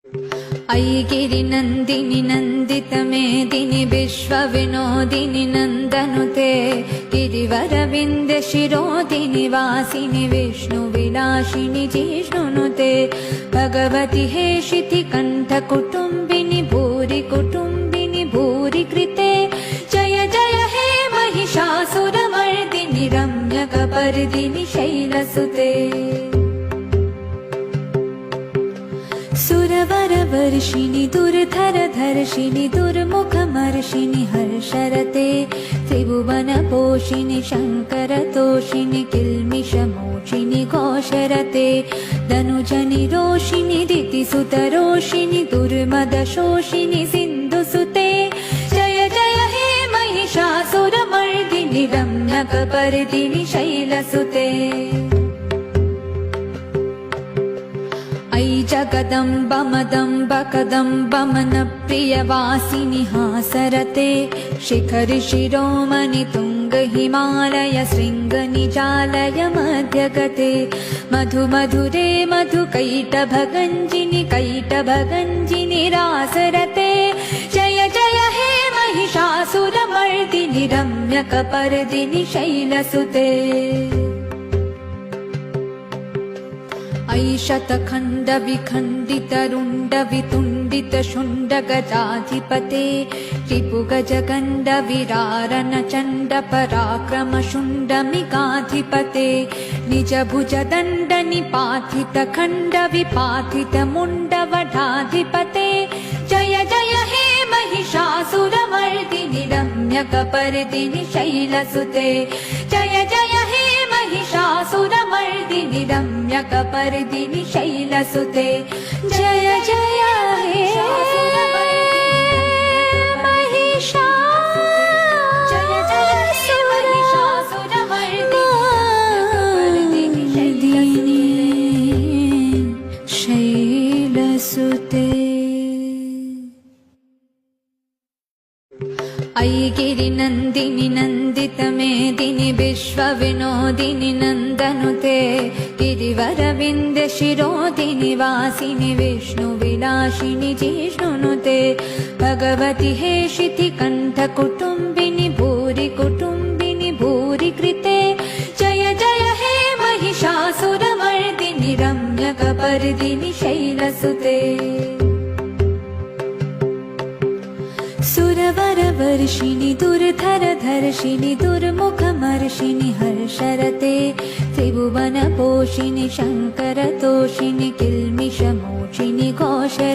अयि गिरिनन्दिनि नन्दितमेदिनि विश्वविनोदिनि नन्दनुते गिरिवरविन्दशिरोदिनि वासिनि विष्णुविलासिनि जिष्णुनुते भगवति हेशितिकण्ठकुटुम्बिनि भूरि कुटुम्बिनि भूरि कृते जय जय हे महिषासुरमर्दिनि रम्यकपर्दिनि शैलसुते सुरवरवर्षिणि दुर्धरधर्षिणि दुर्मुखमर्षिणि हर्षरते त्रिभुवनपोषिणि शङ्करतोषिणि किल्मिषमोषिणि घोषरते धनुजनि रोषिणि दितिसुतरोषिणि दुर्मदशोषिणि सिन्धुसुते जय जय हे महिषासुरमर्दिनि रम्यकपर्दिनि शैलसुते अयि जगदम्ब मदम्ब कदम्ब मनप्रियवासिनि हासरते शिखरि शिरोमणि तुङ्ग हिमालय शृङ्ग निजालय मध्यगते मधु मधुरे मधुकैटभगञ्जिनि कैटभगञ्जिनि रासरते जय जय हे महिषासुरमर्दिनि रम्यकपर्दिनि शैलसुते अयि शतखण्ड विखण्डित रुण्ड वितुण्डित शुण्ड गजाधिपते रिपुगजगण्ड विरारन चण्ड पराक्रम शुण्डमिकाधिपते निज भुज दण्ड निपातित खण्ड विपातित मुण्ड वढाधिपते जय जय हे महिषासुरमर्दिनि रम्यकपर्दिनि शैलसुते जय जय हे महिषासुरमर्दिनि रम्यकपर्दिनि शैलसुते जय जय हे महिषासुरमर्दिनि शैलसुते। अयि गिरिनन्दिनि नन्दितमेदिनि विश्वविनोदिनि नन्दनुते गिरिवरविन्दशिरोदिनि वासिनि विष्णुविलासिनि जिष्णुनुते भगवति हेशितिकण्ठकुटुम्बिनि भूरि कुटुम्बिनि भूरि कृते जय जय हे महिषासुरमर्दिनि रम्यकपर्दिनि शैलसुते सुरवरवर्षिणि दुर्धरधर्षिणि दुर्मुखमर्षिणि हर्षरते त्रिभुवनपोषिणि शङ्करतोषिणि किल्मिषमोषिणि घोषरते।